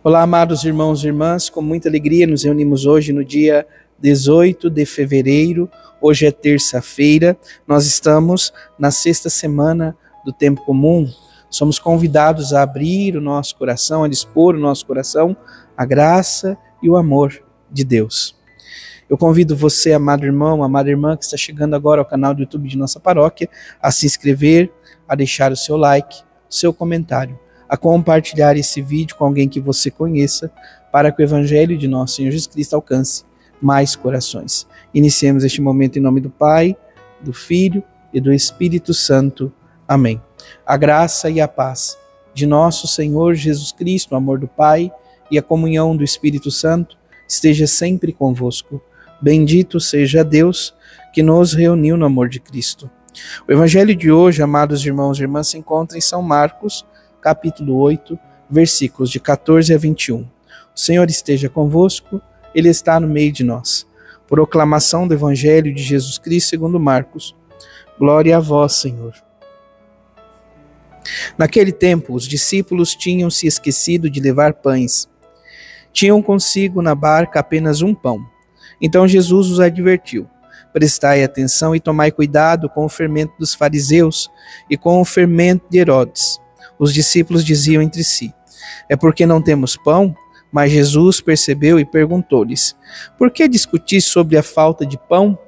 Olá, amados irmãos e irmãs, com muita alegria nos reunimos hoje no dia 18 de fevereiro, hoje é terça-feira, nós estamos na sexta semana do tempo comum, somos convidados a abrir o nosso coração, a dispor o nosso coração, a graça e o amor de Deus. Eu convido você, amado irmão, amada irmã, que está chegando agora ao canal do YouTube de nossa paróquia, a se inscrever, a deixar o seu like, o seu comentário, a compartilhar esse vídeo com alguém que você conheça, para que o Evangelho de nosso Senhor Jesus Cristo alcance mais corações. Iniciemos este momento em nome do Pai, do Filho e do Espírito Santo. Amém. A graça e a paz de nosso Senhor Jesus Cristo, o amor do Pai e a comunhão do Espírito Santo esteja sempre convosco. Bendito seja Deus que nos reuniu no amor de Cristo. O Evangelho de hoje, amados irmãos e irmãs, se encontra em São Marcos, capítulo 8, versículos de 14 a 21. O Senhor esteja convosco, Ele está no meio de nós. Proclamação do Evangelho de Jesus Cristo segundo Marcos. Glória a vós, Senhor. Naquele tempo, os discípulos tinham se esquecido de levar pães. Tinham consigo na barca apenas um pão. Então Jesus os advertiu: prestai atenção e tomai cuidado com o fermento dos fariseus e com o fermento de Herodes. Os discípulos diziam entre si: é porque não temos pão? Mas Jesus percebeu e perguntou-lhes: por que discutis sobre a falta de pão?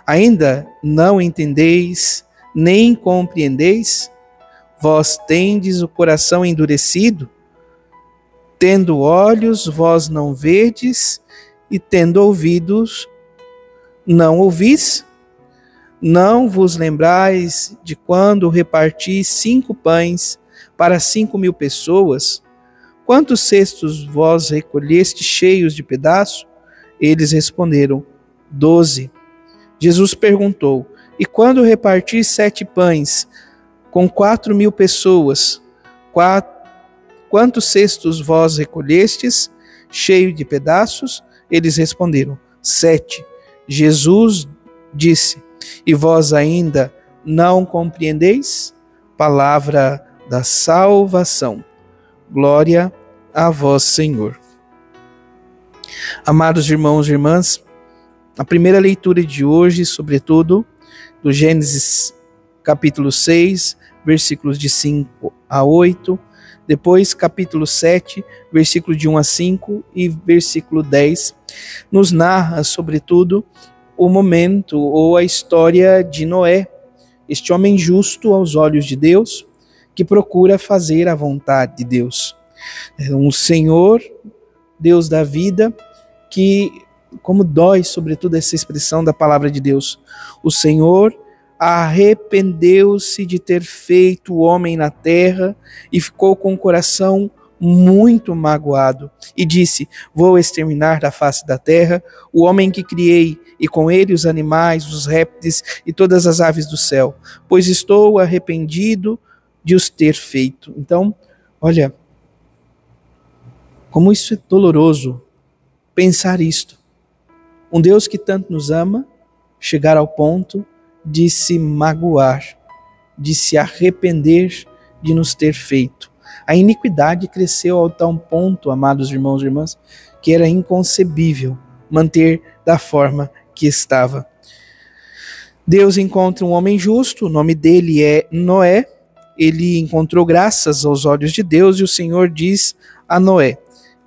Ainda não entendeis, nem compreendeis? Vós tendes o coração endurecido? Tendo olhos, vós não vedes, e tendo ouvidos, não ouvis? Não vos lembrais de quando reparti 5 pães para 5.000 pessoas? Quantos cestos vós recolheste cheios de pedaços? Eles responderam: 12. Jesus perguntou: e quando reparti 7 pães com 4.000 pessoas, quantos cestos vós recolhestes cheios de pedaços? Eles responderam: 7. Jesus disse: e vós ainda não compreendeis? Palavra da salvação. Glória a vós, Senhor. Amados irmãos e irmãs, a primeira leitura de hoje, sobretudo, do Gênesis capítulo 6, versículos de 5 a 8, depois capítulo 7, versículo de 1 a 5 e versículo 10, nos narra, sobretudo, o momento ou a história de Noé, este homem justo aos olhos de Deus, que procura fazer a vontade de Deus. Um Senhor, Deus da vida, que, como dói sobretudo essa expressão da palavra de Deus, o Senhor arrependeu-se de ter feito o homem na terra e ficou com o coração muito magoado e disse: vou exterminar da face da terra o homem que criei, e com ele os animais, os répteis e todas as aves do céu, pois estou arrependido de os ter feito. Então, olha, como isso é doloroso pensar isto. Um Deus que tanto nos ama, chegar ao ponto de se magoar, de se arrepender de nos ter feito. A iniquidade cresceu ao tal ponto, amados irmãos e irmãs, que era inconcebível manter da forma que estava. Deus encontra um homem justo, o nome dele é Noé. Ele encontrou graças aos olhos de Deus e o Senhor diz a Noé: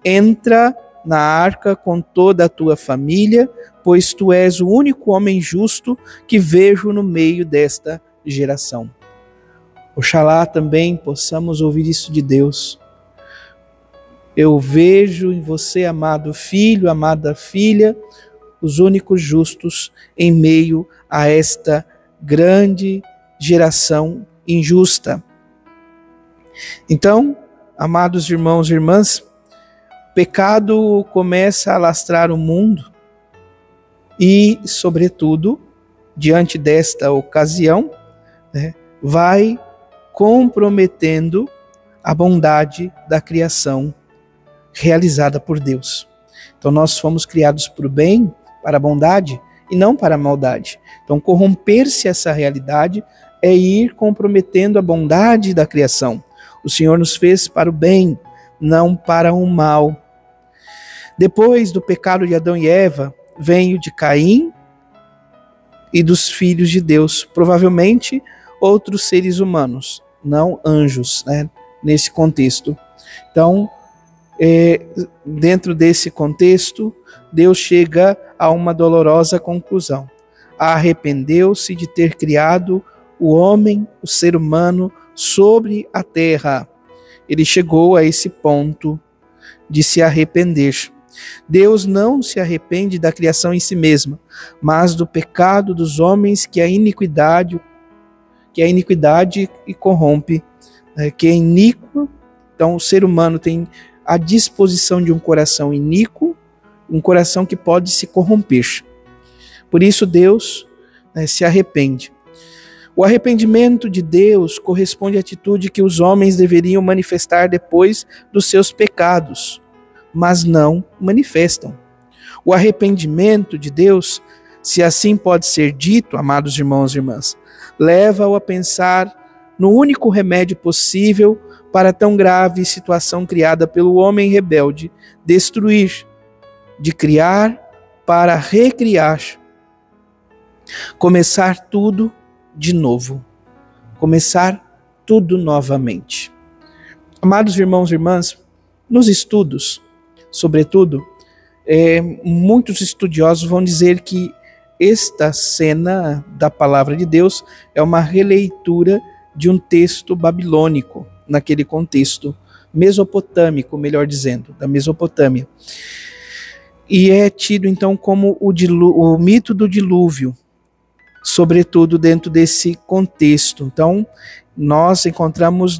entra na arca com toda a tua família, pois tu és o único homem justo que vejo no meio desta geração. Oxalá também possamos ouvir isso de Deus. Eu vejo em você, amado filho, amada filha, os únicos justos em meio a esta grande geração injusta. Então, amados irmãos e irmãs, o pecado começa a alastrar o mundo e, sobretudo, diante desta ocasião, vai comprometendo a bondade da criação realizada por Deus. Então nós fomos criados para o bem, para a bondade e não para a maldade. Então corromper-se essa realidade é ir comprometendo a bondade da criação. O Senhor nos fez para o bem, não para o mal. Depois do pecado de Adão e Eva, vem o de Caim e dos filhos de Deus, provavelmente outros seres humanos, não anjos, né, nesse contexto. Então, dentro desse contexto, Deus chega a uma dolorosa conclusão. Arrependeu-se de ter criado o homem, o ser humano, sobre a terra. Ele chegou a esse ponto de se arrepender. Deus não se arrepende da criação em si mesma, mas do pecado dos homens que a iniquidade e corrompe, que é iníquo. Então o ser humano tem a disposição de um coração iníquo, um coração que pode se corromper. Por isso Deus se arrepende. O arrependimento de Deus corresponde à atitude que os homens deveriam manifestar depois dos seus pecados, mas não manifestam. O arrependimento de Deus, se assim pode ser dito, amados irmãos e irmãs, leva-o a pensar no único remédio possível para tão grave situação criada pelo homem rebelde: destruir, de criar para recriar, começar tudo de novo, começar tudo novamente. Amados irmãos e irmãs, nos estudos, sobretudo, muitos estudiosos vão dizer que esta cena da palavra de Deus é uma releitura de um texto babilônico, naquele contexto mesopotâmico, melhor dizendo, da Mesopotâmia. E é tido então como o mito do dilúvio, sobretudo dentro desse contexto. Então, nós encontramos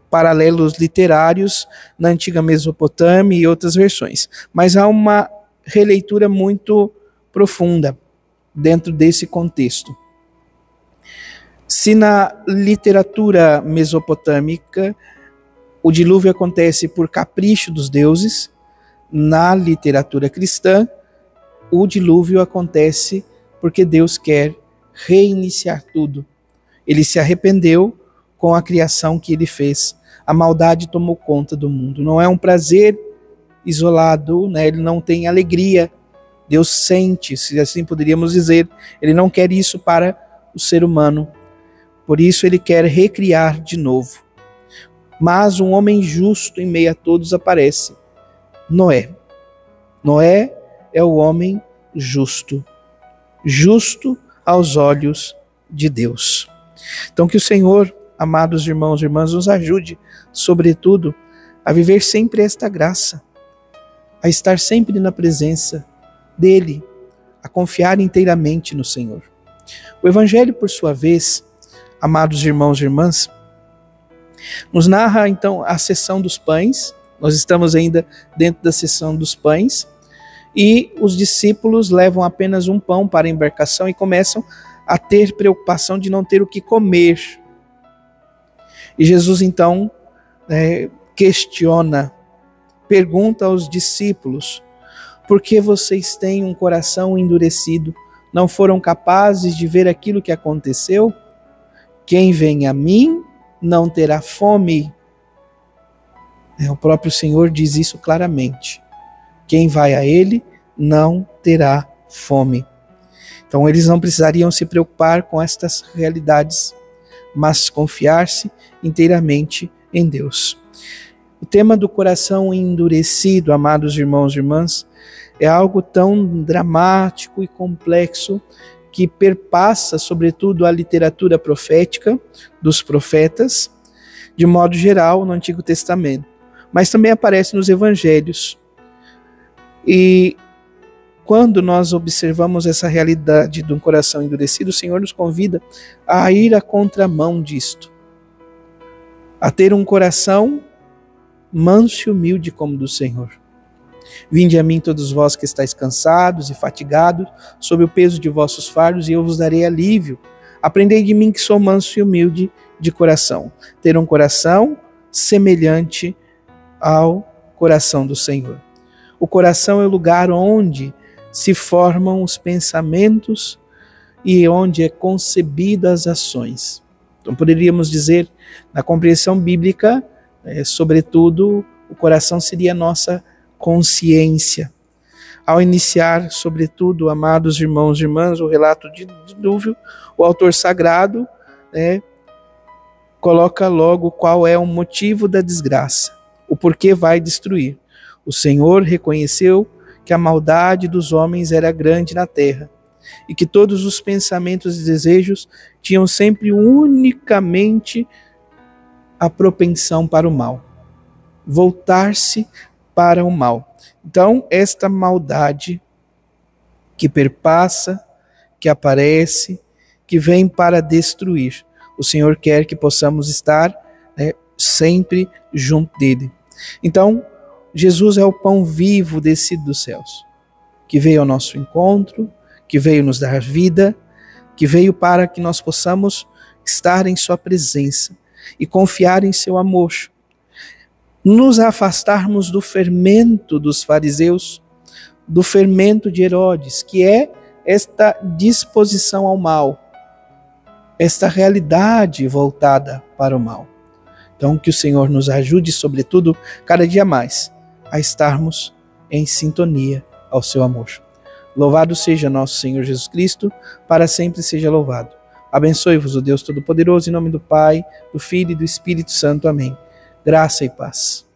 paralelos literários na antiga Mesopotâmia e outras versões, mas há uma releitura muito profunda dentro desse contexto. Se na literatura mesopotâmica o dilúvio acontece por capricho dos deuses, na literatura cristã o dilúvio acontece porque Deus quer reiniciar tudo. Ele se arrependeu com a criação que ele fez. A maldade tomou conta do mundo. Não é um prazer isolado, né? Ele não tem alegria. Deus sente, se assim poderíamos dizer. Ele não quer isso para o ser humano. Por isso ele quer recriar de novo. Mas um homem justo em meio a todos aparece: Noé. Noé é o homem justo. Justo aos olhos de Deus. Então que o Senhor, amados irmãos e irmãs, nos ajude, sobretudo, a viver sempre esta graça, a estar sempre na presença dEle, a confiar inteiramente no Senhor. O Evangelho, por sua vez, amados irmãos e irmãs, nos narra então a sessão dos pães. Nós estamos ainda dentro da sessão dos pães, e os discípulos levam apenas um pão para a embarcação e começam a ter preocupação de não ter o que comer. E Jesus então questiona, pergunta aos discípulos: por que vocês têm um coração endurecido? Não foram capazes de ver aquilo que aconteceu? Quem vem a mim não terá fome. O próprio Senhor diz isso claramente. Quem vai a Ele não terá fome. Então eles não precisariam se preocupar com estas realidades, mas confiar-se inteiramente em Deus. O tema do coração endurecido, amados irmãos e irmãs, é algo tão dramático e complexo que perpassa, sobretudo, a literatura profética dos profetas, de modo geral, no Antigo Testamento, mas também aparece nos Evangelhos. E quando nós observamos essa realidade de um coração endurecido, o Senhor nos convida a ir à contramão disto, a ter um coração manso e humilde como o do Senhor. Vinde a mim todos vós que estáis cansados e fatigados, sob o peso de vossos fardos, e eu vos darei alívio. Aprendei de mim que sou manso e humilde de coração. Ter um coração semelhante ao coração do Senhor. O coração é o lugar onde se formam os pensamentos e onde é concebidas as ações. Então poderíamos dizer, na compreensão bíblica, sobretudo o coração seria a nossa consciência. Ao iniciar, sobretudo, amados irmãos e irmãs, o relato de dilúvio, o autor sagrado coloca logo qual é o motivo da desgraça, o porquê vai destruir. O Senhor reconheceu que a maldade dos homens era grande na terra e que todos os pensamentos e desejos tinham sempre unicamente a propensão para o mal, voltar-se para o mal. Então, esta maldade que perpassa, que aparece, que vem para destruir, o Senhor quer que possamos estar sempre junto dele. Então, Jesus é o pão vivo descido dos céus, que veio ao nosso encontro, que veio nos dar vida, que veio para que nós possamos estar em sua presença e confiar em seu amor. Nos afastarmos do fermento dos fariseus, do fermento de Herodes, que é esta disposição ao mal, esta realidade voltada para o mal. Então, que o Senhor nos ajude, sobretudo, cada dia mais, a estarmos em sintonia ao seu amor. Louvado seja nosso Senhor Jesus Cristo, para sempre seja louvado. Abençoe-vos o Deus Todo-Poderoso, em nome do Pai, do Filho e do Espírito Santo. Amém. Graça e paz.